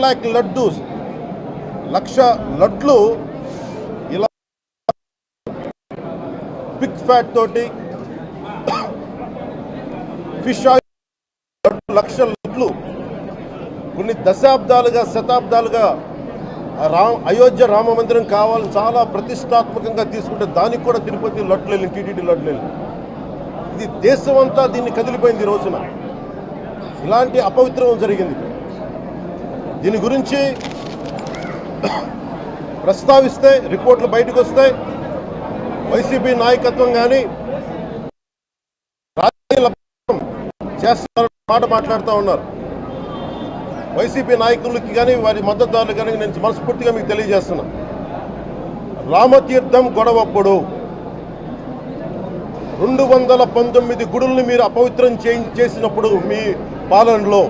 1,00,000 లడ్డు 1,00,000 లడ్లు ఇలా Pig fat తోటి ఫిష్ ఆయిల్ 1,00,000 లడ్లు కొన్ని దశాబ్దాలుగా శతాబ్దాలుగా అయోధ్య రామ మందిరం కావాలని చాలా ప్రతిష్టాత్మకంగా తీసుకుంటే దానికి కూడా తిరుపతి లడ్లు వెళ్ళింది, టీటీడీ లడ్లు వెళ్ళింది. ఇది దేశం అంతా దీన్ని కదిలిపోయింది. ఈ రోజున ఇలాంటి అపవిత్రం జరిగింది. దీని గురించి ప్రస్తావిస్తే రిపోర్ట్లు బయటకు వస్తాయి. వైసీపీ నాయకత్వం కానీ రాజకీయ చేస్తారన్న మాట మాట్లాడుతూ ఉన్నారు. వైసీపీ నాయకులకి కానీ వారి మద్దతుదారులు కానీ నేను మనస్ఫూర్తిగా మీకు తెలియజేస్తున్నా, రామతీర్థం గొడవప్పుడు 219 గుడుల్ని మీరు అపవిత్రం చేసినప్పుడు మీ పాలనలో